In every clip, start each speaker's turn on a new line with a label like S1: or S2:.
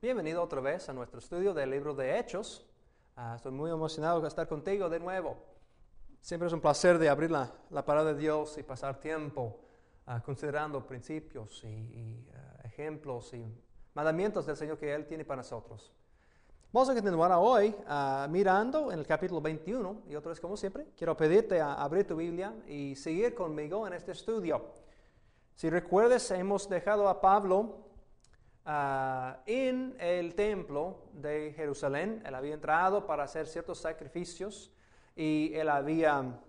S1: Bienvenido otra vez a nuestro estudio del libro de Hechos. Estoy muy emocionado de estar contigo de nuevo. Siempre es un placer de abrir la palabra de Dios y pasar tiempo considerando principios y ejemplos y mandamientos del Señor que Él tiene para nosotros. Vamos a continuar hoy mirando en el capítulo 21 y otra vez como siempre quiero pedirte a abrir tu Biblia y seguir conmigo en este estudio. Si recuerdas, hemos dejado a Pablo en el templo de Jerusalén. Él había entrado para hacer ciertos sacrificios y él había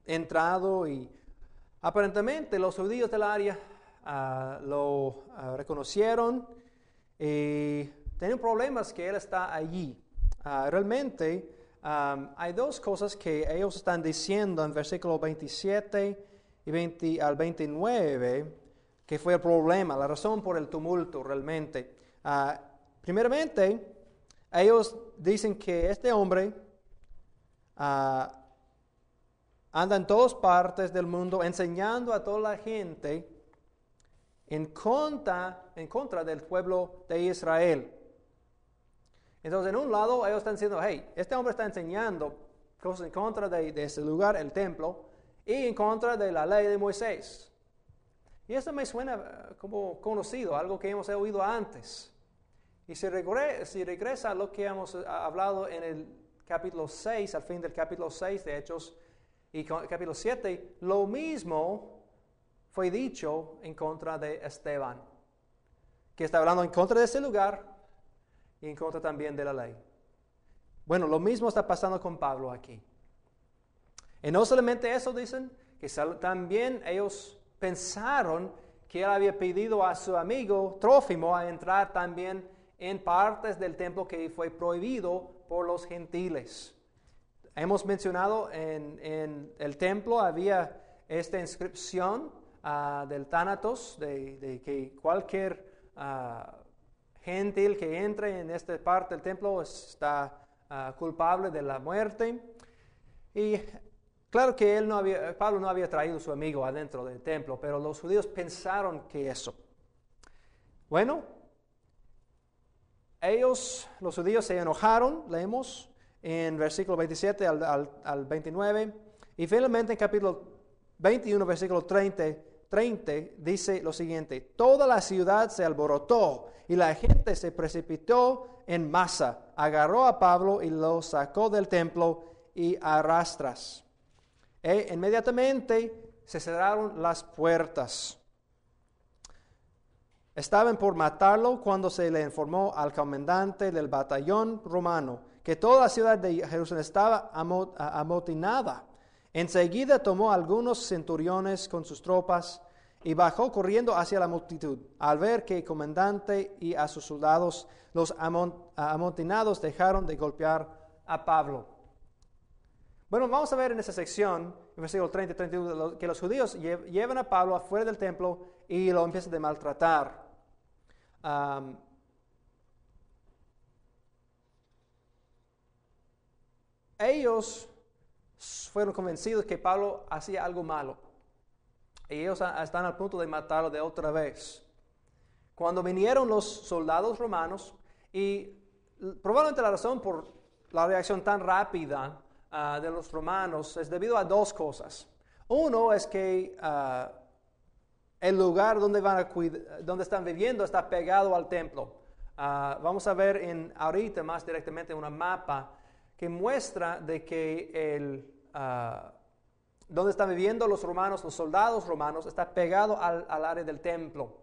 S1: entrado y aparentemente los judíos del área lo reconocieron y tenían problemas que él está allí. Realmente hay dos cosas que ellos están diciendo en versículo 27 y al 29 que fue el problema, la razón por el tumulto realmente. Primeramente, ellos dicen que este hombre anda en todas partes del mundo enseñando a toda la gente en contra del pueblo de Israel. Entonces, en un lado, ellos están diciendo, hey, este hombre está enseñando cosas en contra de ese lugar, el templo, y en contra de la ley de Moisés. Y esto me suena como conocido, algo que hemos oído antes. Y si regresa a lo que hemos hablado en el capítulo 6, al fin del capítulo 6 de Hechos, y capítulo 7, lo mismo fue dicho en contra de Esteban, que está hablando en contra de ese lugar y en contra también de la ley. Bueno, lo mismo está pasando con Pablo aquí. Y no solamente eso dicen, que también ellos pensaron que él había pedido a su amigo Trófimo a entrar también en partes del templo que fue prohibido por los gentiles. Hemos mencionado en el templo había esta inscripción del Tánatos, de que cualquier gentil que entre en esta parte del templo está culpable de la muerte. Y claro que Pablo no había traído a su amigo adentro del templo, pero los judíos pensaron que eso. Bueno, los judíos se enojaron, leemos en versículo 27 al 29, y finalmente en capítulo 21, versículo 30, dice lo siguiente: toda la ciudad se alborotó y la gente se precipitó en masa, agarró a Pablo y lo sacó del templo y a arrastras. Inmediatamente se cerraron las puertas. Estaban por matarlo cuando se le informó al comandante del batallón romano que toda la ciudad de Jerusalén estaba amotinada. Enseguida tomó algunos centuriones con sus tropas y bajó corriendo hacia la multitud. Al ver que el comandante y a sus soldados, los amotinados, dejaron de golpear a Pablo. Bueno, vamos a ver en esa sección, en versículo 30 y 31, que los judíos llevan a Pablo afuera del templo y lo empiezan a maltratar. Ellos fueron convencidos que Pablo hacía algo malo. Y ellos están al punto de matarlo de otra vez. Cuando vinieron los soldados romanos, y probablemente la razón por la reacción tan rápida de los romanos es debido a dos cosas. Uno es que el lugar donde están viviendo está pegado al templo. Vamos a ver ahorita más directamente una mapa que muestra de que donde están viviendo los romanos, los soldados romanos, está pegado al área del templo.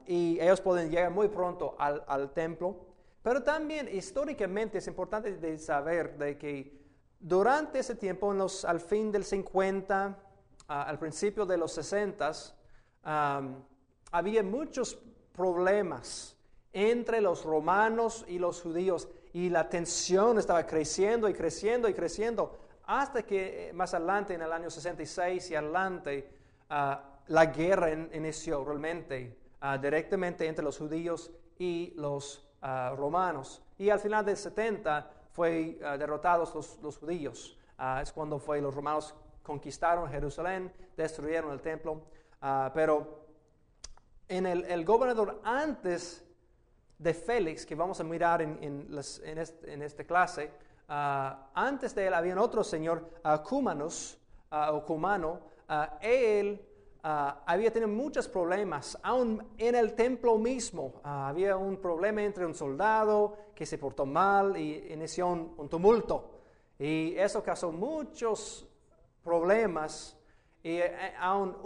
S1: Y ellos pueden llegar muy pronto al templo. Pero también históricamente es importante de saber de que durante ese tiempo, al fin del 50, al principio de los 60, había muchos problemas entre los romanos y los judíos y la tensión estaba creciendo y creciendo y creciendo hasta que más adelante, en el año 66 y adelante, la guerra inició realmente directamente entre los judíos y los romanos. Y al final del 70 fue derrotados los judíos. Es cuando los romanos conquistaron Jerusalén, destruyeron el templo. Pero el gobernador antes de Félix, que vamos a mirar en esta clase, antes de él había otro señor, Cumanus, o Cumano. Él había tenido muchos problemas, aún en el templo mismo. Había un problema entre un soldado que se portó mal y inició un tumulto. Y eso causó muchos problemas y aún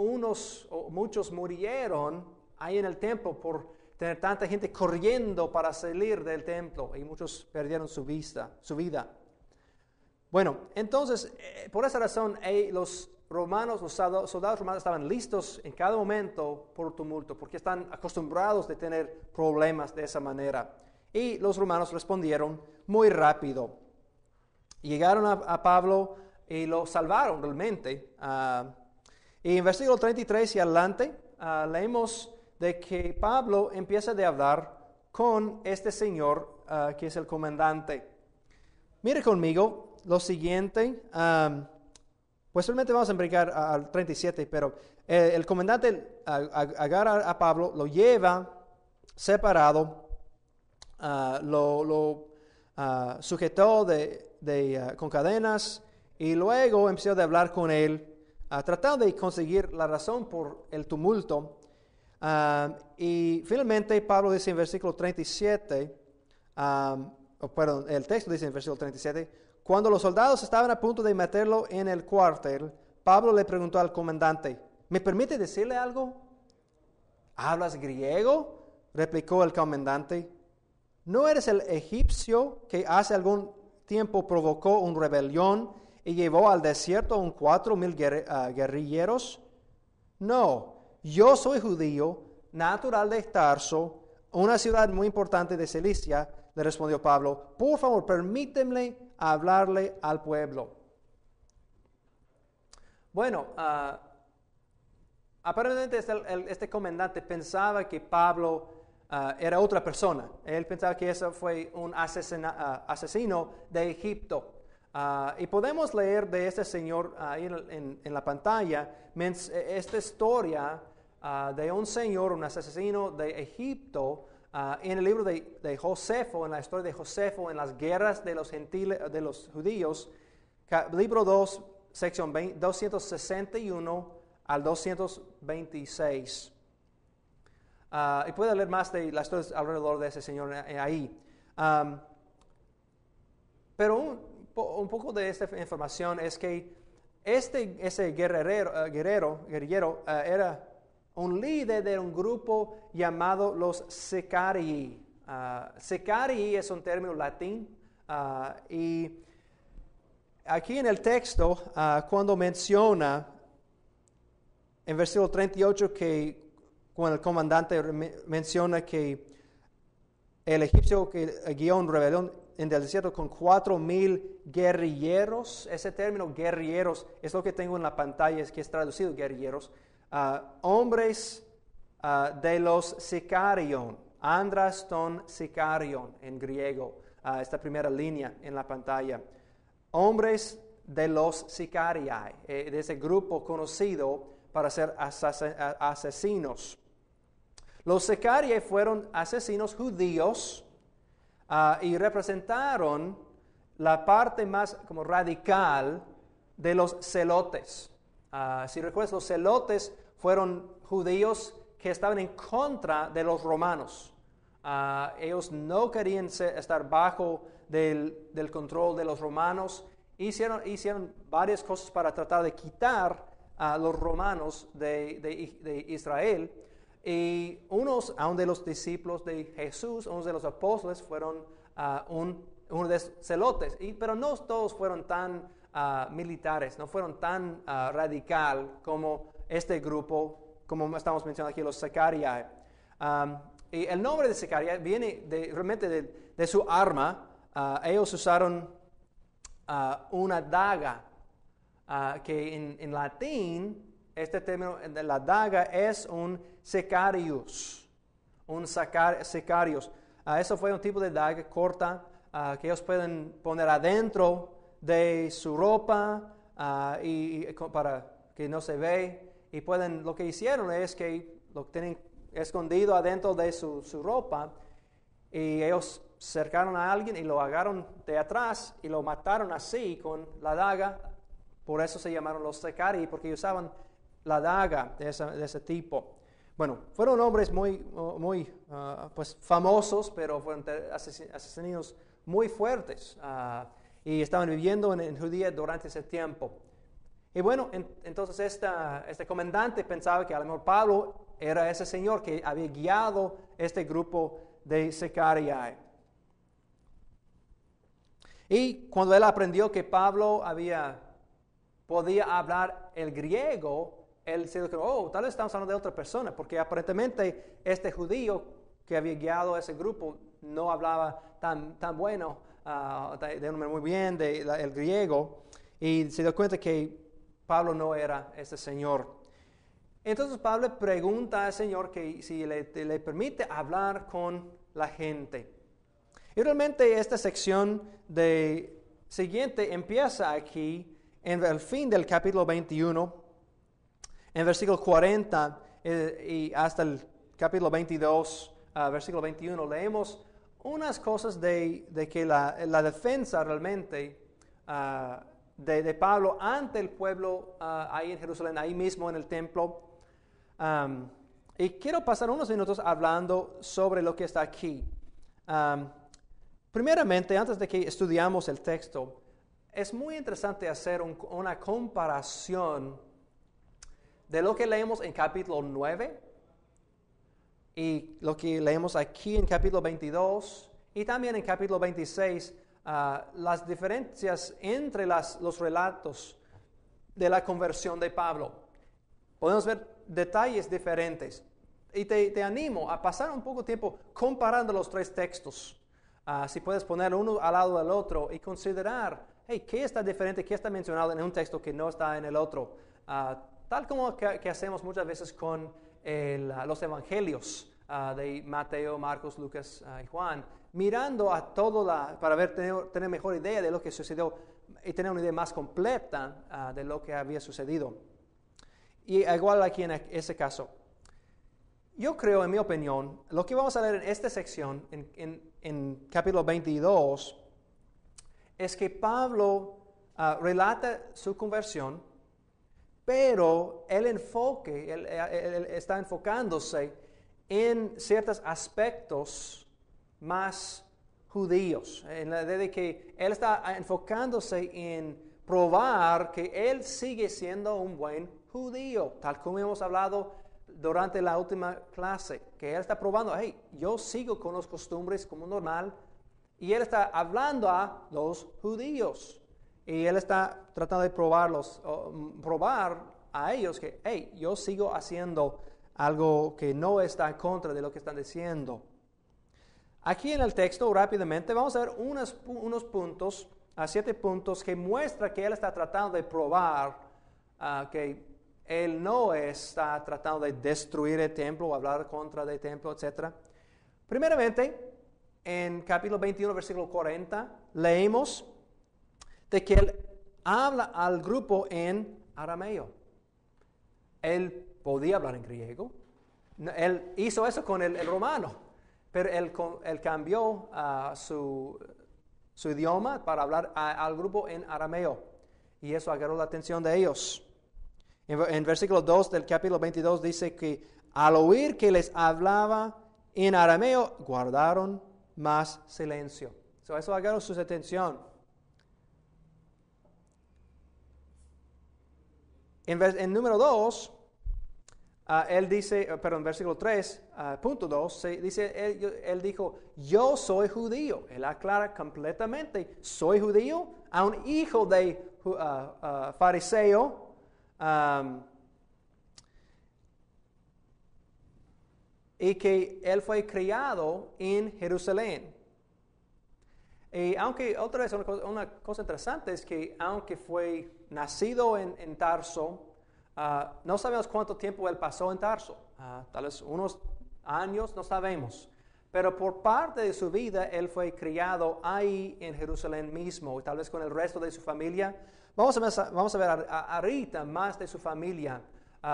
S1: muchos murieron ahí en el templo por tener tanta gente corriendo para salir del templo y muchos perdieron su vida. Bueno, entonces, por esa razón, los soldados romanos estaban listos en cada momento por tumulto, porque están acostumbrados de tener problemas de esa manera. Y los romanos respondieron muy rápido. Llegaron a Pablo y lo salvaron realmente. Y en versículo 33 y adelante, leemos de que Pablo empieza a hablar con este señor que es el comandante. Mire conmigo lo siguiente, pues solamente vamos a brincar al 37, pero el comandante agarra a Pablo, lo lleva separado, lo sujetó con cadenas y luego empezó a hablar con él, tratando de conseguir la razón por el tumulto. Y finalmente Pablo dice en versículo 37, el texto dice en versículo 37, cuando los soldados estaban a punto de meterlo en el cuartel, Pablo le preguntó al comandante, ¿me permite decirle algo? ¿Hablas griego? Replicó el comandante. ¿No eres el egipcio que hace algún tiempo provocó una rebelión y llevó al desierto a 4,000 guerrilleros? No, yo soy judío, natural de Tarso, una ciudad muy importante de Cilicia. Le respondió Pablo, por favor, permítanme hablarle al pueblo. Bueno, aparentemente este comandante pensaba que Pablo era otra persona. Él pensaba que eso fue un asesino de Egipto. Y podemos leer de este señor ahí en la pantalla esta historia de un señor, un asesino de Egipto, en el libro de Josefo, en la historia de Josefo, en las guerras de los judíos, libro 2, sección 261 al 226. Y puede leer más de las historias alrededor de ese señor ahí. Pero un poco de esta información es que ese guerrillero era un líder de un grupo llamado los Sicarii. Sicarii es un término latín y aquí en el texto cuando menciona en versículo 38 que cuando el comandante menciona que el egipcio que guió una rebelión en el desierto con 4,000 guerrilleros, ese término guerrilleros es lo que tengo en la pantalla, es que es traducido guerrilleros, hombres de los Sicarion, Andraston Sicarion en griego, esta primera línea en la pantalla, hombres de los Sicarii, de ese grupo conocido para ser asesinos. Los Sicarii fueron asesinos judíos y representaron la parte más como radical de los celotes. Si recuerdas, los celotes fueron judíos que estaban en contra de los romanos. Ellos no querían estar bajo del control de los romanos. Hicieron varias cosas para tratar de quitar a los romanos de Israel. Y aun de los discípulos de Jesús, unos de los apóstoles, fueron uno de esos celotes. Pero no todos fueron tan militares, no fueron tan radical como este grupo, como estamos mencionando aquí, los Sicarii. Y el nombre de Sicarii viene realmente de su arma. Ellos usaron una daga, que en latín, este término de la daga es un sicarius, sicarius. Eso fue un tipo de daga corta que ellos pueden poner adentro de su ropa y para que no se ve. Y lo que hicieron es que lo tienen escondido adentro de su ropa, y ellos cercaron a alguien y lo agarraron de atrás y lo mataron así con la daga. Por eso se llamaron los Sicarii, porque usaban la daga de ese tipo. Bueno, fueron hombres muy pues famosos, pero fueron asesinos muy fuertes, y estaban viviendo en Judea durante ese tiempo. Y bueno, entonces este comandante pensaba que a lo mejor Pablo era ese señor que había guiado este grupo de Sicarii. Y cuando él aprendió que Pablo podía hablar el griego, él se dijo, tal vez estamos hablando de otra persona, porque aparentemente este judío que había guiado a ese grupo no hablaba tan bueno, muy bien el griego, y se dio cuenta que Pablo no era ese señor. Entonces Pablo pregunta al Señor que si le permite hablar con la gente. Y realmente esta sección siguiente empieza aquí en el fin del capítulo 21, en versículo 40 y hasta el capítulo 22, versículo 21, leemos unas cosas de que la defensa realmente de Pablo ante el pueblo ahí en Jerusalén, ahí mismo en el templo. Y quiero pasar unos minutos hablando sobre lo que está aquí. Primeramente, antes de que estudiamos el texto, es muy interesante hacer una comparación de lo que leemos en capítulo 9 y lo que leemos aquí en capítulo 22 y también en capítulo 26, las diferencias entre los relatos de la conversión de Pablo. Podemos ver detalles diferentes y te animo a pasar un poco de tiempo comparando los tres textos. Si puedes poner uno al lado del otro y considerar, ¿qué está diferente, qué está mencionado en un texto que no está en el otro? Tal como que hacemos muchas veces con los evangelios de Mateo, Marcos, Lucas y Juan, mirando a para tener mejor idea de lo que sucedió y tener una idea más completa de lo que había sucedido. Y igual aquí en ese caso. Yo creo, en mi opinión, lo que vamos a leer en esta sección, en capítulo 22, es que Pablo relata su conversión, pero él está enfocándose en ciertos aspectos más judíos, en la idea de que él está enfocándose en probar que él sigue siendo un buen judío, tal como hemos hablado durante la última clase, que él está probando, yo sigo con las costumbres como normal, y él está hablando a los judíos, y él está tratando de probar a ellos que, yo sigo haciendo algo que no está en contra de lo que están diciendo. Aquí en el texto, rápidamente, vamos a ver unos puntos, 7 puntos, que muestra que él está tratando de probar que él no está tratando de destruir el templo o hablar contra del templo, etc. Primeramente, en capítulo 21, versículo 40, leemos de que él habla al grupo en arameo. Él podía hablar en griego. Él hizo eso con el romano, pero él cambió su idioma para hablar al grupo en arameo. Y eso agarró la atención de ellos. En versículo 2 del capítulo 22 dice que al oír que les hablaba en arameo, guardaron más silencio. Eso agarró su atención. En número 2, él dice, en versículo 3, punto 2, él dijo, yo soy judío. Él aclara completamente, soy judío, a un hijo de fariseo, y que él fue criado en Jerusalén. Y aunque, otra vez, una cosa interesante es que aunque fue nacido en Tarso, no sabemos cuánto tiempo él pasó en Tarso, tal vez unos años, no sabemos. Pero por parte de su vida, él fue criado ahí en Jerusalén mismo, tal vez con el resto de su familia. Vamos a ver ahorita más de su familia,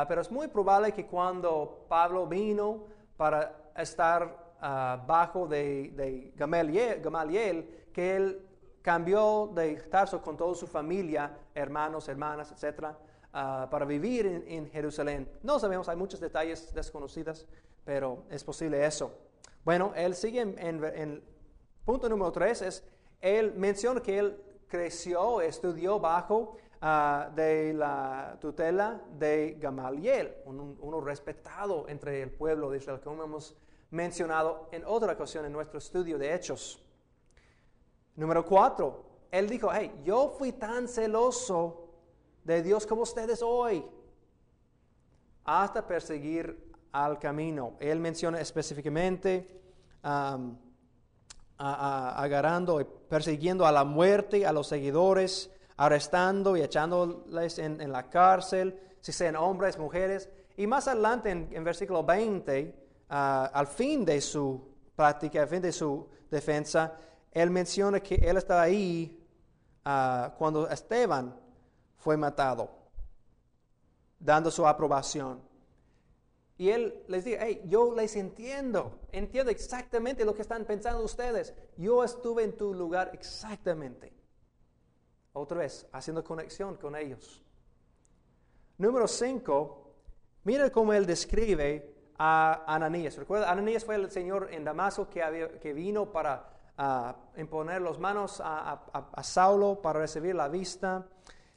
S1: pero es muy probable que cuando Pablo vino para estar bajo de Gamaliel, que él cambió de Tarso con toda su familia, hermanos, hermanas, etcétera, para vivir en Jerusalén. No sabemos, hay muchos detalles desconocidos, pero es posible eso. Bueno, él sigue en punto número 3, él menciona que él creció, estudió bajo de la tutela de Gamaliel, uno respetado entre el pueblo de Israel, como hemos mencionado en otra ocasión en nuestro estudio de Hechos. Número 4, él dijo, hey, yo fui tan celoso de Dios como ustedes hoy, hasta perseguir al camino. Él menciona específicamente agarrando y persiguiendo a la muerte a los seguidores, arrestando y echándoles en la cárcel, si sean hombres, mujeres. Y más adelante en versículo 20, al fin de su práctica, al fin de su defensa, él menciona que él estaba ahí cuando Esteban fue matado, dando su aprobación. Y él les dice, hey, yo les entiendo exactamente lo que están pensando ustedes. Yo estuve en tu lugar exactamente. Otra vez, haciendo conexión con ellos. Número 5, mira cómo él describe a Ananías. Recuerda, Ananías fue el señor en Damasco que vino para imponer las manos a Saulo para recibir la vista.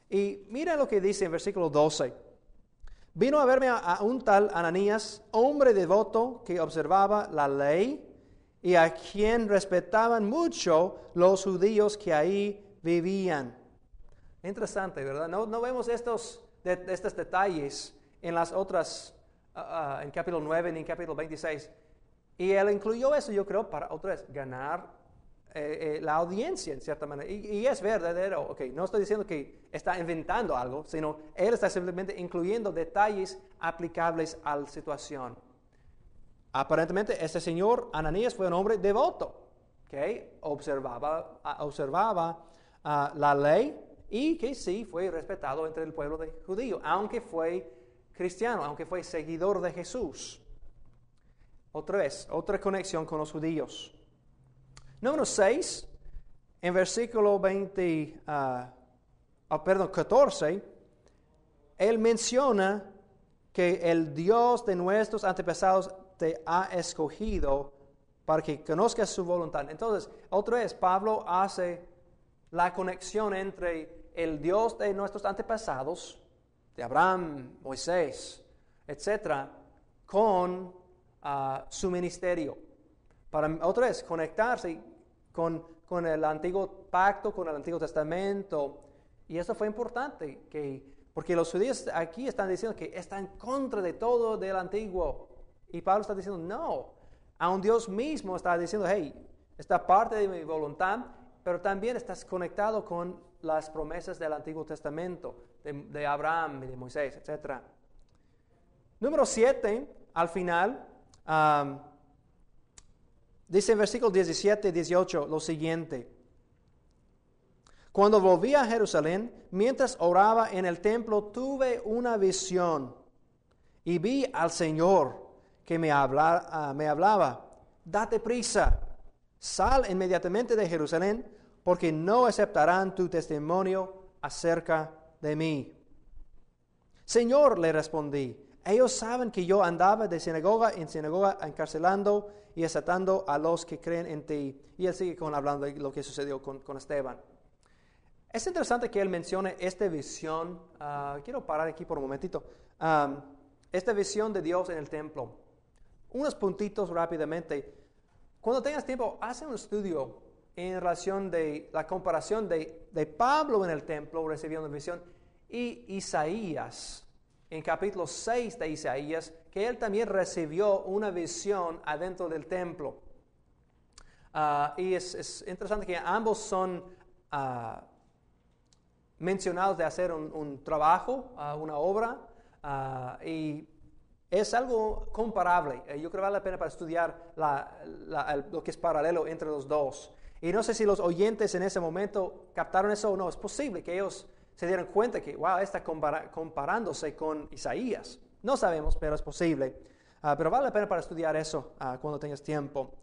S1: Y mira lo que dice en versículo 12. Vino a verme a un tal Ananías, hombre devoto que observaba la ley y a quien respetaban mucho los judíos que ahí vivían. Interesante, ¿verdad? No vemos estos detalles en las otras, en capítulo 9 ni en capítulo 26. Y él incluyó eso, yo creo, para otra vez ganar la audiencia en cierta manera. Y es verdadero, okay, no estoy diciendo que está inventando algo, sino él está simplemente incluyendo detalles aplicables a la situación. Aparentemente este señor Ananías fue un hombre devoto, que observaba la ley y que sí fue respetado entre el pueblo judío, aunque fue cristiano, aunque fue seguidor de Jesús. Otra vez, otra conexión con los judíos. Número 6, en versículo 14, él menciona que el Dios de nuestros antepasados te ha escogido para que conozcas su voluntad. Entonces, otra vez, Pablo hace la conexión entre el Dios de nuestros antepasados, de Abraham, Moisés, etcétera, con su ministerio. Para otra vez conectarse con el antiguo pacto, con el Antiguo Testamento. Y eso fue importante, porque los judíos aquí están diciendo que está en contra de todo del antiguo. Y Pablo está diciendo, no, aun Dios mismo está diciendo, hey, esta parte de mi voluntad, pero también estás conectado con las promesas del Antiguo Testamento, de Abraham y de Moisés, etc. Número 7, al final, dice en versículos 17 y 18 lo siguiente. Cuando volví a Jerusalén, mientras oraba en el templo, tuve una visión y vi al Señor que me hablaba. Date prisa, sal inmediatamente de Jerusalén, porque no aceptarán tu testimonio acerca de mí. Señor, le respondí, ellos saben que yo andaba de sinagoga en sinagoga encarcelando y azotando a los que creen en ti. Y él sigue hablando de lo que sucedió con Esteban. Es interesante que él mencione esta visión. Quiero parar aquí por un momentito. Esta visión de Dios en el templo. Unos puntitos rápidamente. Cuando tengas tiempo, haz un estudio en relación de la comparación de Pablo en el templo recibiendo una visión y Isaías. En capítulo 6 de Isaías, que él también recibió una visión adentro del templo. Y es interesante que ambos son mencionados de hacer un trabajo, una obra, y es algo comparable. Yo creo que vale la pena para estudiar lo que es paralelo entre los dos. Y no sé si los oyentes en ese momento captaron eso o no. Es posible que ellos se dieron cuenta que, wow, está comparándose con Isaías. No sabemos, pero es posible. Pero vale la pena para estudiar eso cuando tengas tiempo.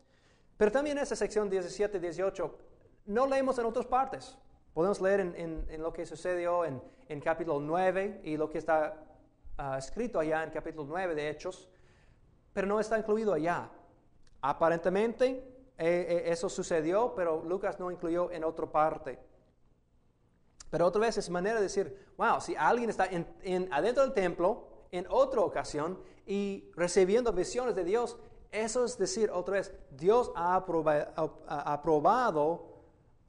S1: Pero también esa sección 17 y 18 no leemos en otras partes. Podemos leer en lo que sucedió en capítulo 9 y lo que está escrito allá en capítulo 9 de Hechos, pero no está incluido allá. Aparentemente eso sucedió, pero Lucas no incluyó en otra parte. Pero otra vez es manera de decir, wow, si alguien está adentro del templo en otra ocasión y recibiendo visiones de Dios, eso es decir, otra vez, Dios ha aprobado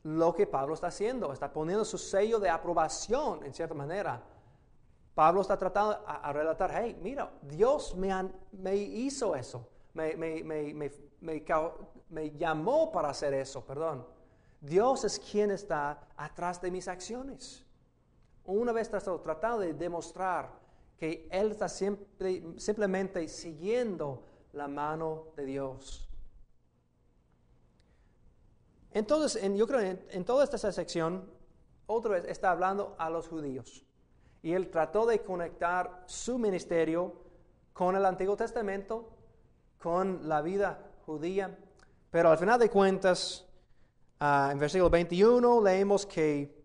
S1: lo que Pablo está haciendo, está poniendo su sello de aprobación en cierta manera. Pablo está tratando a relatar, hey, mira, Dios me hizo eso, me llamó para hacer eso, perdón. Dios es quien está atrás de mis acciones. Una vez tratado de demostrar que Él está simplemente siguiendo la mano de Dios. Entonces, yo creo en toda esta sección, otra vez está hablando a los judíos. Y Él trató de conectar su ministerio con el Antiguo Testamento, con la vida judía. Pero al final de cuentas, en versículo 21 leemos que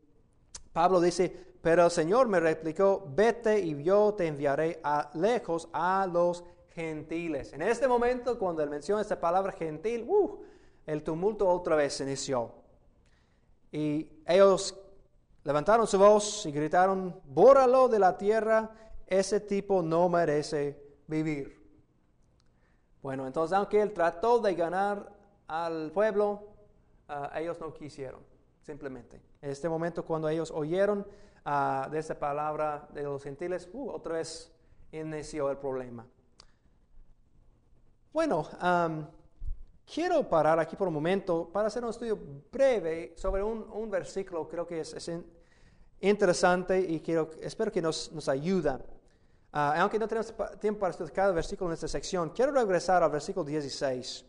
S1: Pablo dice, pero el Señor me replicó, vete y yo te enviaré lejos a los gentiles. En este momento, cuando él menciona esta palabra gentil, el tumulto otra vez se inició. Y ellos levantaron su voz y gritaron, bórralo de la tierra, ese tipo no merece vivir. Bueno, entonces aunque él trató de ganar al pueblo, ellos no quisieron, simplemente. En este momento cuando ellos oyeron de esta palabra de los gentiles, otra vez inició el problema. Bueno, quiero parar aquí por un momento para hacer un estudio breve sobre un versículo, creo que es interesante y espero que nos ayuda. Aunque no tenemos tiempo para estudiar cada versículo en esta sección, quiero regresar al versículo 16,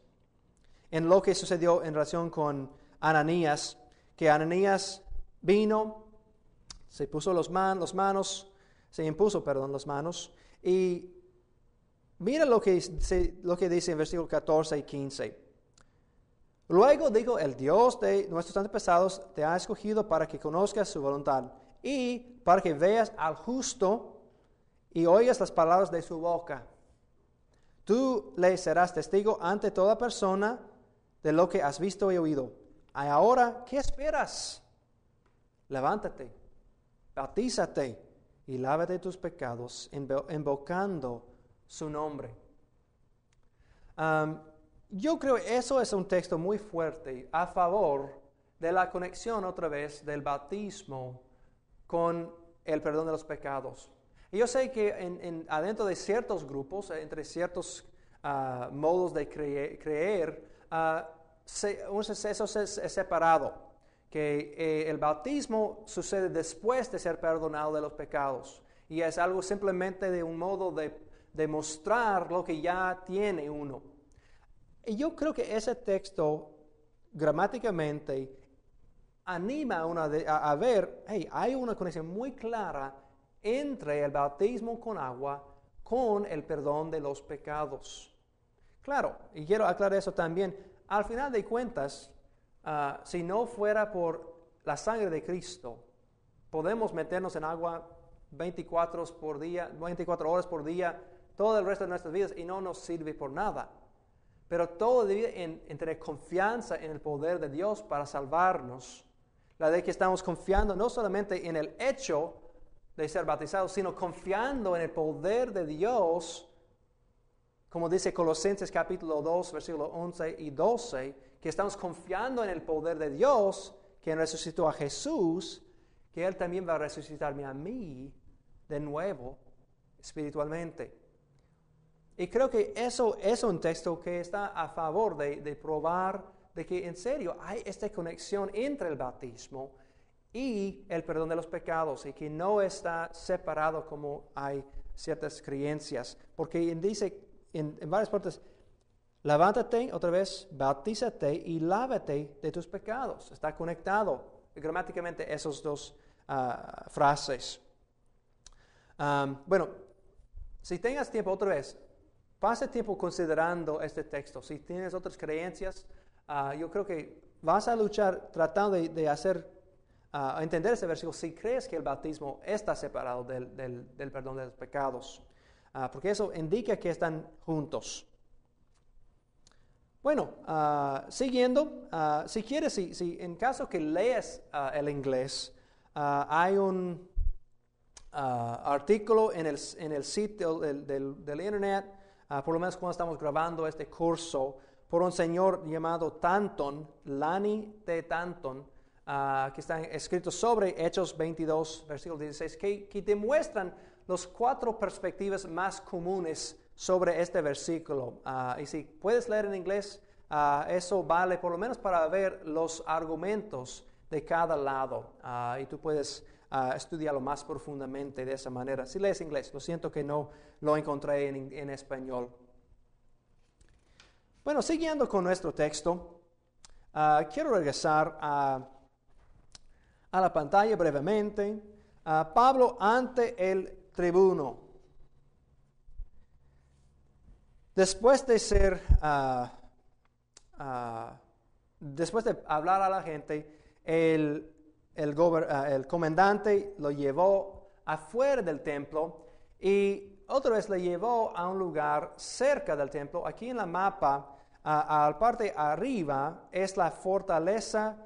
S1: en lo que sucedió en relación con Ananías, que Ananías vino, se impuso las manos, y mira lo que dice en versículo 14 y 15. Luego dijo, el Dios de nuestros antepasados te ha escogido para que conozcas su voluntad y para que veas al justo y oigas las palabras de su boca. Tú le serás testigo ante toda persona de lo que has visto y oído. Y ahora, ¿qué esperas? Levántate, bautízate y lávate tus pecados, invocando su nombre. Yo creo que eso es un texto muy fuerte a favor de la conexión otra vez del bautismo con el perdón de los pecados. Y yo sé que adentro de ciertos grupos, entre ciertos modos de creer, eso es separado, que el bautismo sucede después de ser perdonado de los pecados y es algo simplemente de un modo de demostrar lo que ya tiene uno. Y yo creo que ese texto gramáticamente anima a uno a ver, hey, hay una conexión muy clara entre el bautismo con agua con el perdón de los pecados. Claro, y quiero aclarar eso también, al final de cuentas, si no fuera por la sangre de Cristo, podemos meternos en agua 24 horas por día, todo el resto de nuestras vidas y no nos sirve por nada. Pero todo debe en tener confianza en el poder de Dios para salvarnos. La de que estamos confiando no solamente en el hecho de ser bautizados, sino confiando en el poder de Dios, como dice Colosenses capítulo 2, versículos 11 y 12, que estamos confiando en el poder de Dios, quien resucitó a Jesús, que Él también va a resucitarme a mí de nuevo espiritualmente. Y creo que eso es un texto que está a favor de probar de que en serio hay esta conexión entre el bautismo y el perdón de los pecados y que no está separado como hay ciertas creencias. Porque dice en varias partes, levántate otra vez, bautízate y lávate de tus pecados. Está conectado gramáticamente esas dos frases. Bueno, si tengas tiempo otra vez, pase tiempo considerando este texto. Si tienes otras creencias, yo creo que vas a luchar tratando de hacer, entender este versículo si crees que el bautismo está separado del perdón de los pecados. Porque eso indica que están juntos. Bueno, siguiendo, si quieres, si en caso que lees el inglés, hay un artículo en el sitio del internet, por lo menos cuando estamos grabando este curso, por un señor llamado Tanton, Lani T. Tanton, que está escrito sobre Hechos 22, versículo 16, que demuestran las 4 perspectivas más comunes sobre este versículo. Y si puedes leer en inglés, eso vale por lo menos para ver los argumentos de cada lado. Y tú puedes estudiarlo más profundamente de esa manera. Si lees inglés, lo siento que no lo encontré en español. Bueno, siguiendo con nuestro texto, quiero regresar a la pantalla brevemente. Pablo ante el tribuno. Después de después de hablar a la gente, el comandante lo llevó afuera del templo y otra vez le llevó a un lugar cerca del templo. Aquí en la mapa, a la parte arriba, es la fortaleza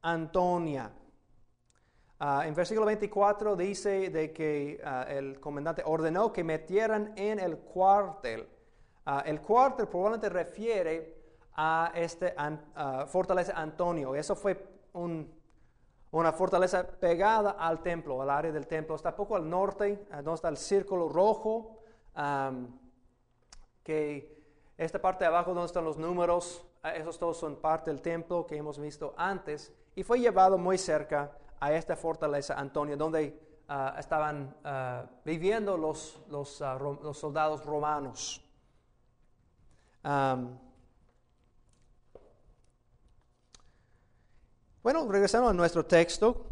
S1: Antonia. En versículo 24 dice de que el comandante ordenó que metieran en el cuartel. El cuartel probablemente refiere a fortaleza Antonio. Eso fue una fortaleza pegada al templo, al área del templo. Está poco al norte, donde está el círculo rojo, que esta parte de abajo donde están los números, esos todos son parte del templo que hemos visto antes, y fue llevado muy cerca a esta fortaleza Antonio, donde estaban viviendo los soldados romanos. Bueno, regresando a nuestro texto,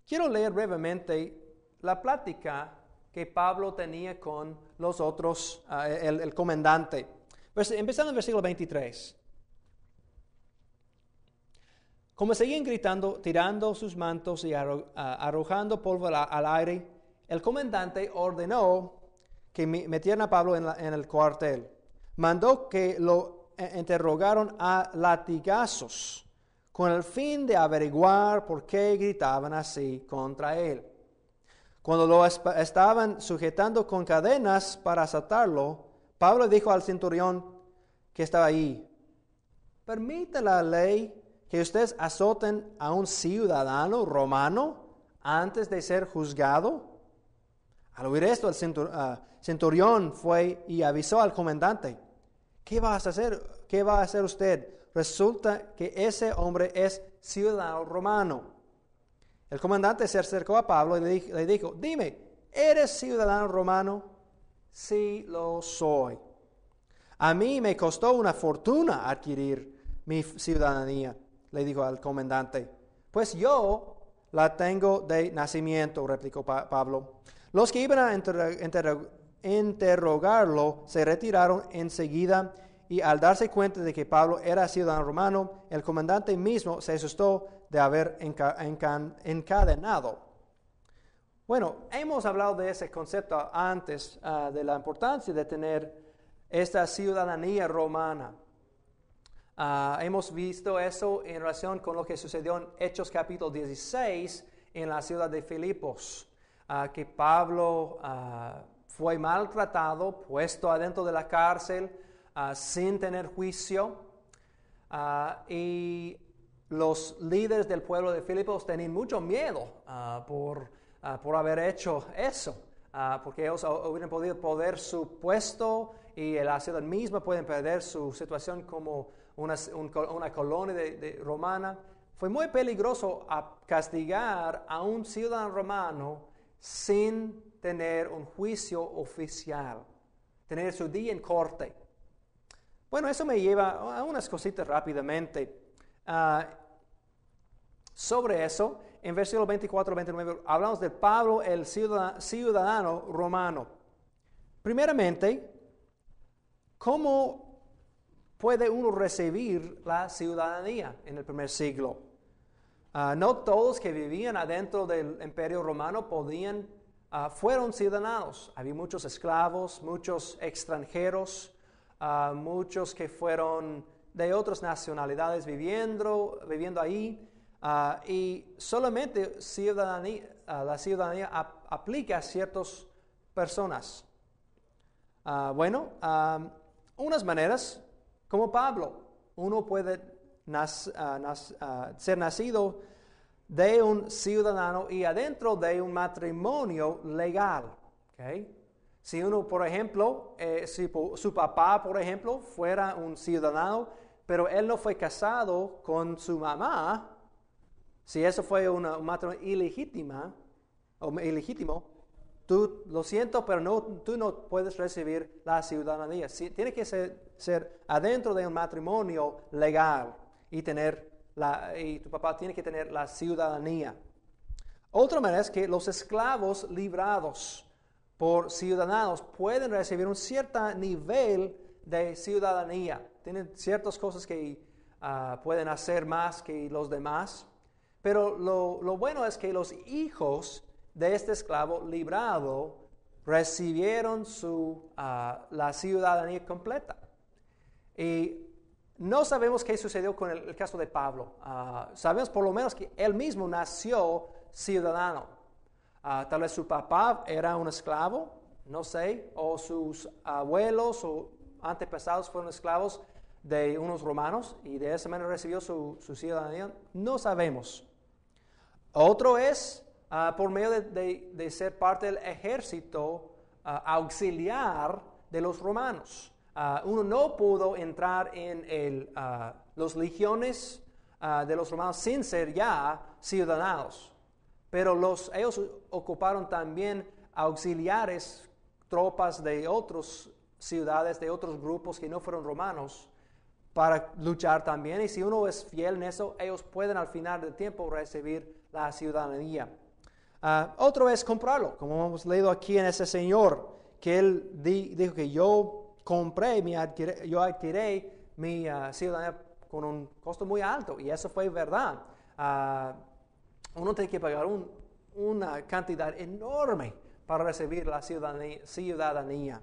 S1: quiero leer brevemente la plática que Pablo tenía con los otros, el comandante. Empezando en el versículo 23. Como seguían gritando, tirando sus mantos y arrojando polvo al aire, el comandante ordenó que metieran a Pablo en el cuartel. Mandó que lo interrogaron a latigazos, con el fin de averiguar por qué gritaban así contra él. Cuando lo estaban sujetando con cadenas para azotarlo, Pablo dijo al centurión que estaba ahí: ¿permite la ley que ustedes azoten a un ciudadano romano antes de ser juzgado? Al oír esto, el centurión fue y avisó al comandante: ¿qué va a hacer? ¿Qué va a hacer usted? Resulta que ese hombre es ciudadano romano. El comandante se acercó a Pablo y le dijo: dime, ¿eres ciudadano romano? Sí, lo soy. A mí me costó una fortuna adquirir mi ciudadanía, le dijo al comandante. Pues yo la tengo de nacimiento, replicó Pablo. Los que iban a interrogarlo se retiraron enseguida, y al darse cuenta de que Pablo era ciudadano romano, el comandante mismo se asustó de haber encadenado. Bueno, hemos hablado de ese concepto antes, de la importancia de tener esta ciudadanía romana. Hemos visto eso en relación con lo que sucedió en Hechos capítulo 16 en la ciudad de Filipos, que Pablo fue maltratado, puesto adentro de la cárcel, sin tener juicio, y los líderes del pueblo de Filipos tenían mucho miedo por haber hecho eso, porque ellos hubieran podido perder su puesto y la ciudad misma pueden perder su situación como una colonia romana. Fue muy peligroso castigar a un ciudadano romano sin tener un juicio oficial, tener su día en corte. Bueno, eso me lleva a unas cositas rápidamente. Sobre eso, en versículo 24-29, hablamos de Pablo, el ciudadano romano. Primeramente, ¿Cómo puede uno recibir la ciudadanía en el primer siglo? No todos que vivían adentro del Imperio Romano fueron ciudadanos. Había muchos esclavos, muchos extranjeros, muchos que fueron de otras nacionalidades viviendo ahí. Y solamente la ciudadanía aplica a ciertas personas. Unas maneras, como Pablo, uno puede ser nacido de un ciudadano y adentro de un matrimonio legal. ¿Okay? Si uno, por ejemplo, si su papá, por ejemplo, fuera un ciudadano, pero él no fue casado con su mamá, si eso fue un matrimonio ilegítimo, tú, lo siento, pero tú no puedes recibir la ciudadanía. Tiene que ser adentro de un matrimonio legal y tu papá tiene que tener la ciudadanía. Otra manera es que los esclavos librados por ciudadanos pueden recibir un cierto nivel de ciudadanía. Tienen ciertas cosas que pueden hacer más que los demás. Pero lo bueno es que los hijos de este esclavo librado recibieron la ciudadanía completa. Y no sabemos qué sucedió con el caso de Pablo. Sabemos por lo menos que él mismo nació ciudadano. Tal vez su papá era un esclavo, no sé, o sus abuelos o antepasados fueron esclavos de unos romanos y de esa manera recibió su ciudadanía. No sabemos. Otro es por medio de ser parte del ejército auxiliar de los romanos. Uno no pudo entrar en los legiones de los romanos sin ser ya ciudadanos, pero ellos ocuparon también auxiliares, tropas de otras ciudades, de otros grupos que no fueron romanos, para luchar también. Y si uno es fiel en eso, ellos pueden al final del tiempo recibir la ciudadanía. Otro es comprarlo, como hemos leído aquí en ese señor, que él dijo que yo adquiré mi ciudadanía con un costo muy alto, y eso fue verdad. Uno tiene que pagar una cantidad enorme para recibir la ciudadanía.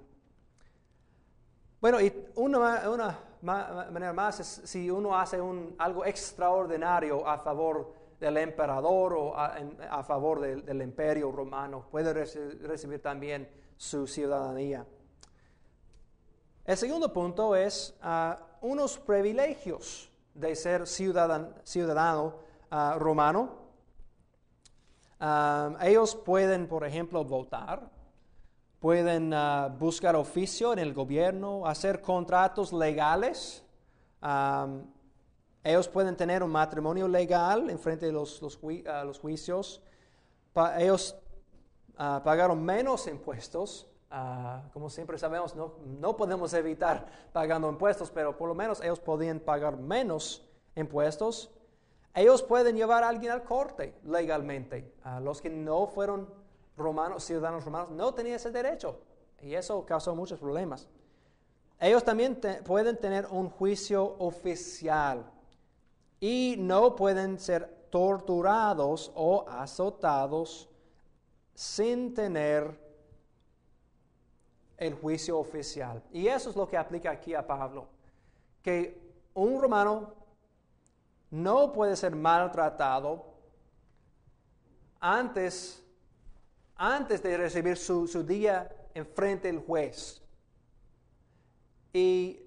S1: Bueno, y una manera más es si uno hace algo extraordinario a favor del emperador o a favor del imperio romano, puede recibir también su ciudadanía. El segundo punto es unos privilegios de ser ciudadano romano. Ellos pueden, por ejemplo, votar, pueden buscar oficio en el gobierno, hacer contratos legales. Ellos pueden tener un matrimonio legal en frente de los juicios. Ellos pagaron menos impuestos. Como siempre sabemos, no podemos evitar pagando impuestos, pero por lo menos ellos podían pagar menos impuestos. Ellos pueden llevar a alguien al corte legalmente. Los que no fueron ciudadanos romanos, no tenían ese derecho. Y eso causó muchos problemas. Ellos también pueden tener un juicio oficial. Y no pueden ser torturados o azotados sin tener el juicio oficial. Y eso es lo que aplica aquí a Pablo. Que un romano no puede ser maltratado antes de recibir su día en frente del juez. Y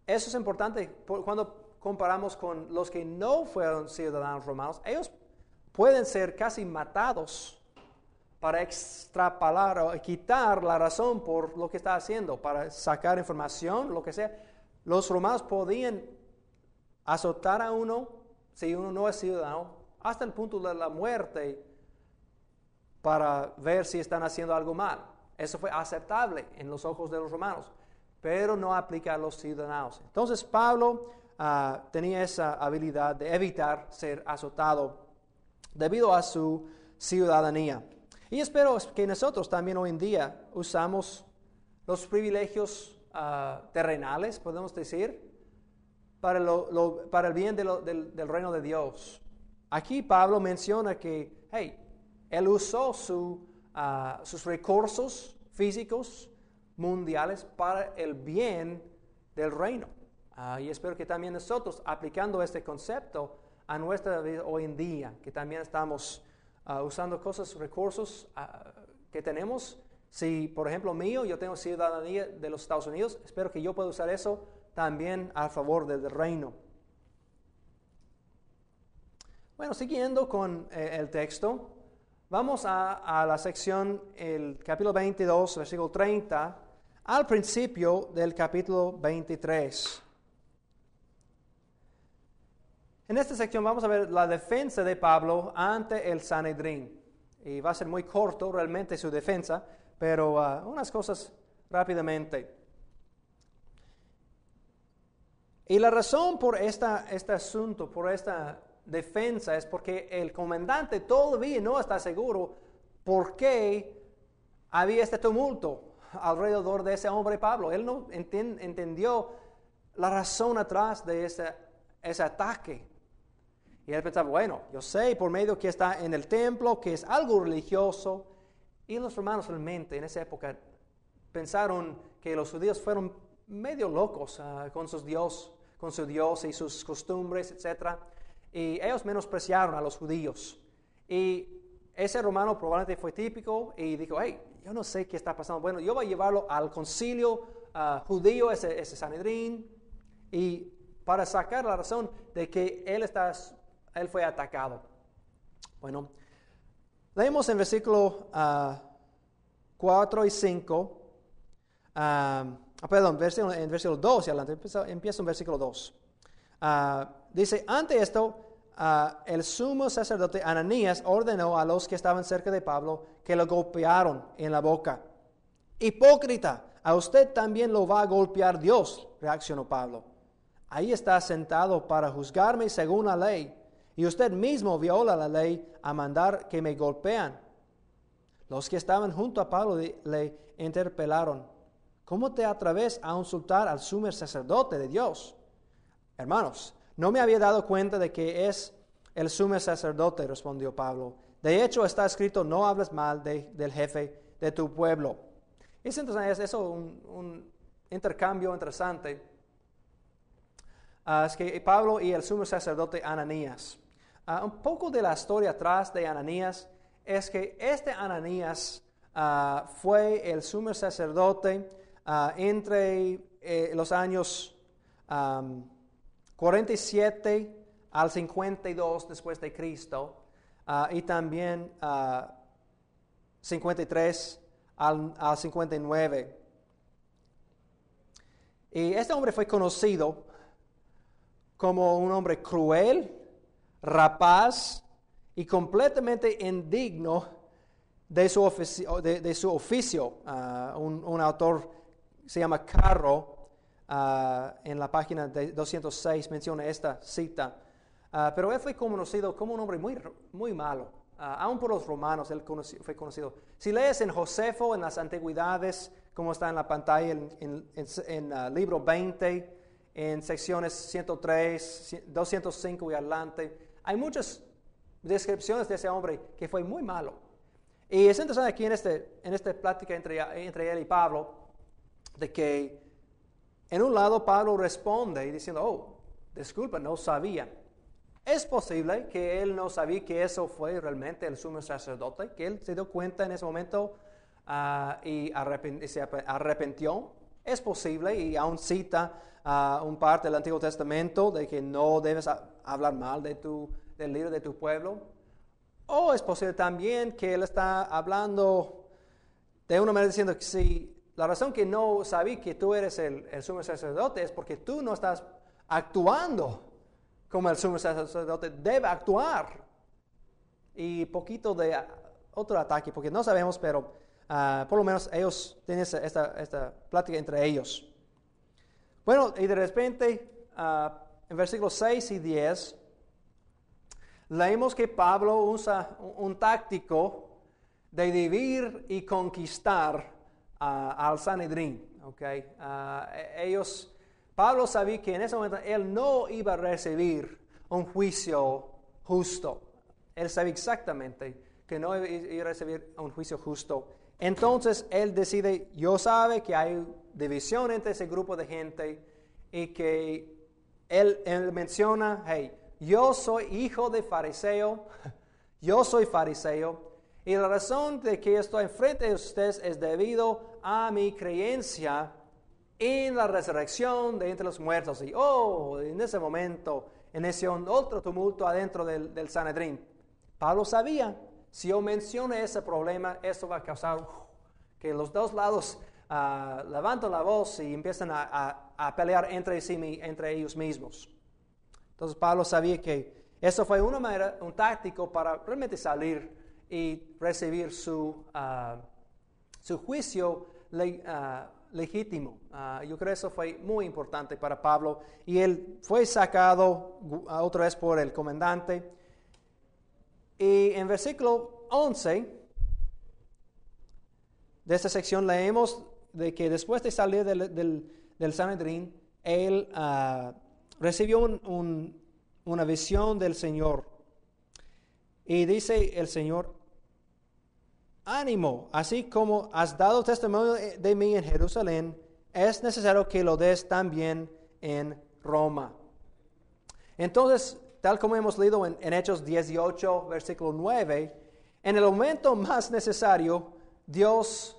S1: eso es importante cuando comparamos con los que no fueron ciudadanos romanos. Ellos pueden ser casi matados para extrapolar o quitar la razón por lo que está haciendo, para sacar información, lo que sea. Los romanos podían azotar a uno, si uno no es ciudadano, hasta el punto de la muerte, para ver si están haciendo algo mal. Eso fue aceptable en los ojos de los romanos, pero no aplica a los ciudadanos. Entonces Pablo tenía esa habilidad de evitar ser azotado debido a su ciudadanía. Y espero que nosotros también hoy en día usamos los privilegios terrenales, podemos decir, para el bien del reino de Dios. Aquí Pablo menciona que, hey, él usó sus recursos físicos mundiales para el bien del reino. Y espero que también nosotros, aplicando este concepto a nuestra vida hoy en día, que también estamos usando recursos que tenemos. Si, por ejemplo, yo tengo ciudadanía de los Estados Unidos, espero que yo pueda usar eso también a favor del reino. Bueno, siguiendo con el texto, vamos a la sección, el capítulo 22, versículo 30, al principio del capítulo 23. En esta sección vamos a ver la defensa de Pablo ante el Sanedrín. Y va a ser muy corto realmente su defensa, pero unas cosas rápidamente. Y la razón por este asunto, por esta defensa, es porque el comandante todavía no está seguro por qué había este tumulto alrededor de ese hombre Pablo. Él no entendió la razón atrás de ese ataque. Y él pensaba, bueno, yo sé por medio que está en el templo, que es algo religioso. Y los romanos realmente en esa época pensaron que los judíos fueron medio locos con su Dios y sus costumbres, etc. Y ellos menospreciaron a los judíos. Y ese romano probablemente fue típico y dijo, hey, yo no sé qué está pasando. Bueno, yo voy a llevarlo al concilio judío, ese Sanedrín, y para sacar la razón de que él fue atacado. Bueno, leemos en versículo 4 y 5, en versículo 2 y adelante, empiezo en versículo 2. Dice, ante esto, el sumo sacerdote Ananías ordenó a los que estaban cerca de Pablo que lo golpearon en la boca. Hipócrita, a usted también lo va a golpear Dios, reaccionó Pablo. Ahí está sentado para juzgarme según la ley, y usted mismo viola la ley a mandar que me golpean. Los que estaban junto a Pablo le interpelaron. ¿Cómo te atreves a insultar al sumo sacerdote de Dios? Hermanos, no me había dado cuenta de que es el sumo sacerdote, respondió Pablo. De hecho, está escrito, no hables mal del jefe de tu pueblo. Es un intercambio interesante. Es que Pablo y el sumo sacerdote Ananías. Un poco de la historia atrás de Ananías es que este Ananías fue el sumo sacerdote entre los años 47 al 52 después de Cristo y también 53 al 59. Y este hombre fue conocido como un hombre cruel, rapaz y completamente indigno de su oficio. Un autor se llama Carro, en la página de 206 menciona esta cita. Pero él fue conocido como un hombre muy, muy malo. Aún por los romanos él fue conocido. Si lees en Josefo, en las antigüedades, como está en la pantalla, en libro 20, en secciones 103, 205 y adelante, hay muchas descripciones de ese hombre que fue muy malo. Y es interesante aquí en esta plática entre él y Pablo, de que en un lado Pablo responde diciendo, disculpa, no sabía. Es posible que él no sabía que eso fue realmente el sumo sacerdote, que él se dio cuenta en ese momento y se arrepintió. Es posible, y aún cita un parte del Antiguo Testamento de que no debes hablar mal del líder de tu pueblo. O es posible también que él está hablando de una manera diciendo que si la razón que no sabía que tú eres el sumo sacerdote es porque tú no estás actuando como el sumo sacerdote debe actuar. Y poquito de otro ataque, porque no sabemos, pero por lo menos ellos tienen esta plática entre ellos. Bueno, y de repente, en versículos 6 y 10, leemos que Pablo usa un táctico de dividir y conquistar al Sanedrín. Okay. Pablo sabía que en ese momento él no iba a recibir un juicio justo. Él sabía exactamente que no iba a recibir un juicio justo. Entonces él decide, yo sabe que hay división entre ese grupo de gente y que él menciona, hey, yo soy hijo de fariseo, yo soy fariseo, y la razón de que estoy enfrente de ustedes es debido a mi creencia en la resurrección de entre los muertos. Y en ese momento inició otro tumulto adentro del Sanedrín. Pablo sabía, si yo menciono ese problema, eso va a causar que los dos lados levantan la voz y empiezan a pelear entre ellos mismos. Entonces Pablo sabía que eso fue una manera, un táctico para realmente salir y recibir su juicio legítimo. Yo creo que eso fue muy importante para Pablo. Y él fue sacado otra vez por el comandante. Y en versículo 11 de esta sección leemos de que después de salir del Sanedrín, él recibió una visión del Señor. Y dice el Señor, ánimo, así como has dado testimonio de mí en Jerusalén, es necesario que lo des también en Roma. Entonces, tal como hemos leído en Hechos 18, versículo 9, en el momento más necesario, Dios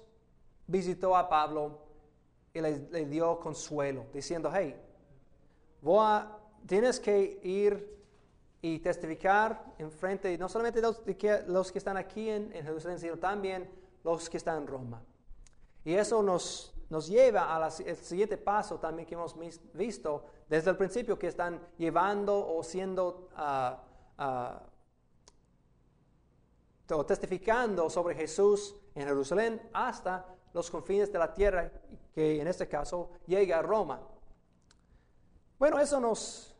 S1: visitó a Pablo y le dio consuelo, diciendo, hey, tienes que ir y testificar en frente, no solamente los que están aquí en Jerusalén, sino también los que están en Roma. Y eso nos lleva al siguiente paso también que hemos visto desde el principio, que están llevando o siendo o testificando sobre Jesús en Jerusalén hasta los confines de la tierra, que en este caso llega a Roma. Bueno, eso nos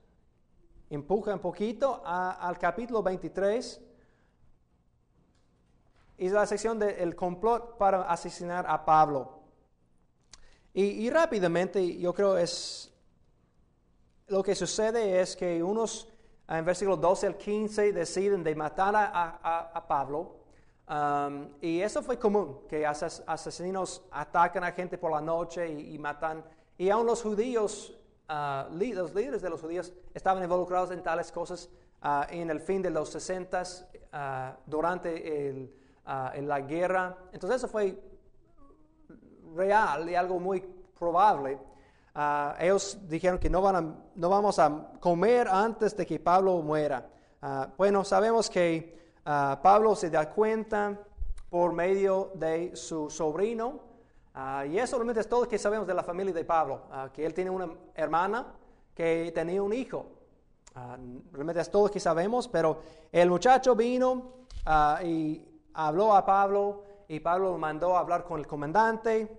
S1: empuja un poquito al capítulo 23. Y la sección del complot para asesinar a Pablo. Y rápidamente, yo creo lo que sucede es que unos, en versículos 12 al 15, deciden de matar a Pablo. Y eso fue común, que asesinos atacan a gente por la noche y matan. Y aún los judíos, los líderes de los judíos estaban involucrados en tales cosas en el fin de los 60, durante la guerra. Entonces eso fue real y algo muy probable. Ellos dijeron que no vamos a comer antes de que Pablo muera. Bueno, sabemos que Pablo se da cuenta por medio de su sobrino, y eso realmente es todo lo que sabemos de la familia de Pablo, que él tiene una hermana que tenía un hijo. Realmente es todo lo que sabemos, pero el muchacho vino y habló a Pablo, y Pablo lo mandó a hablar con el comandante,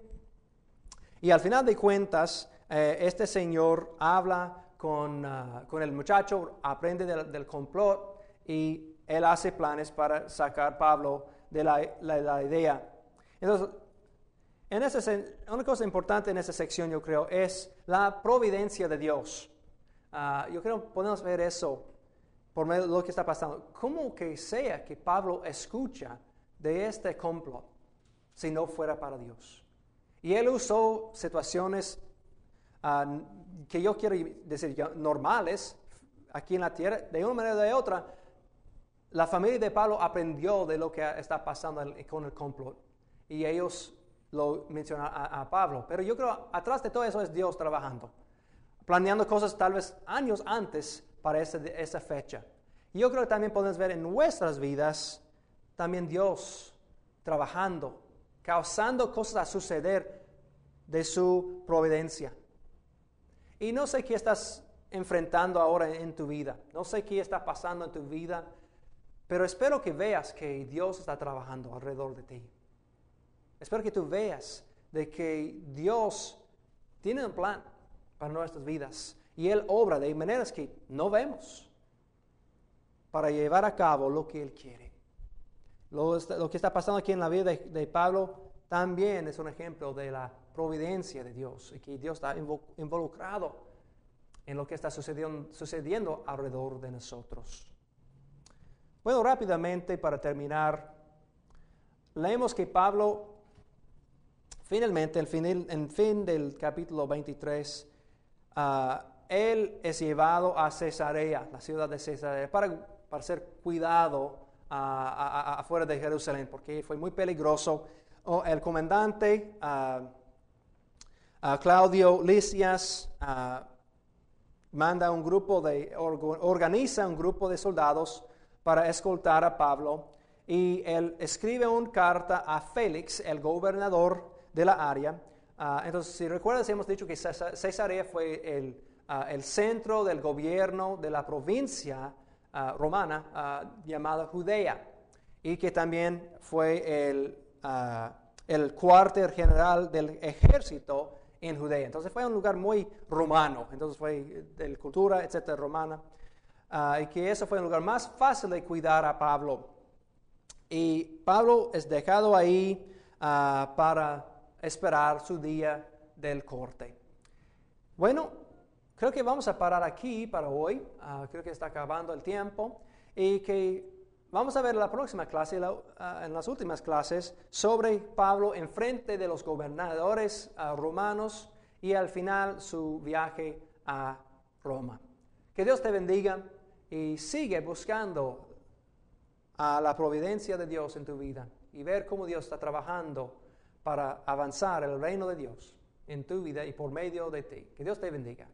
S1: y al final de cuentas, este señor habla con el muchacho, aprende del complot, y él hace planes para sacar a Pablo de la idea. Entonces, una cosa importante en esa sección, yo creo, es la providencia de Dios. Yo creo que podemos ver eso por medio de lo que está pasando. ¿Cómo que sea que Pablo escucha de este complot si no fuera para Dios? Y él usó situaciones que yo quiero decir normales aquí en la tierra, de una manera o de otra. La familia de Pablo aprendió de lo que está pasando con el complot, y ellos lo mencionan a Pablo. Pero yo creo atrás de todo eso es Dios trabajando, planeando cosas tal vez años antes para esa fecha. Y yo creo que también podemos ver en nuestras vidas también Dios trabajando, causando cosas a suceder de su providencia. Y no sé qué estás enfrentando ahora en tu vida, no sé qué está pasando en tu vida, pero espero que veas que Dios está trabajando alrededor de ti. Espero que tú veas de que Dios tiene un plan para nuestras vidas, y Él obra de maneras que no vemos para llevar a cabo lo que Él quiere. Lo que está pasando aquí en la vida de Pablo también es un ejemplo de la providencia de Dios y que Dios está involucrado en lo que está sucediendo alrededor de nosotros. Bueno, rápidamente para terminar, leemos que Pablo, finalmente, en fin del capítulo 23, él es llevado a Cesarea, la ciudad de Cesarea, para ser cuidado afuera de Jerusalén, porque fue muy peligroso. El comandante Claudio Lisias organiza un grupo de soldados para escoltar a Pablo, y él escribe una carta a Félix, el gobernador de la área. Entonces, si recuerdas, hemos dicho que Cesarea fue el centro del gobierno de la provincia romana llamada Judea, y que también fue el cuartel general del ejército en Judea. Entonces fue un lugar muy romano, entonces fue de cultura, etcétera, romana, y que eso fue un lugar más fácil de cuidar a Pablo. Y Pablo es dejado ahí para esperar su día del corte. Bueno, creo que vamos a parar aquí para hoy. Creo que está acabando el tiempo, y que vamos a ver en la próxima clase, en las últimas clases, sobre Pablo en frente de los gobernadores romanos y al final su viaje a Roma. Que Dios te bendiga y sigue buscando a la providencia de Dios en tu vida y ver cómo Dios está trabajando para avanzar el reino de Dios en tu vida y por medio de ti. Que Dios te bendiga.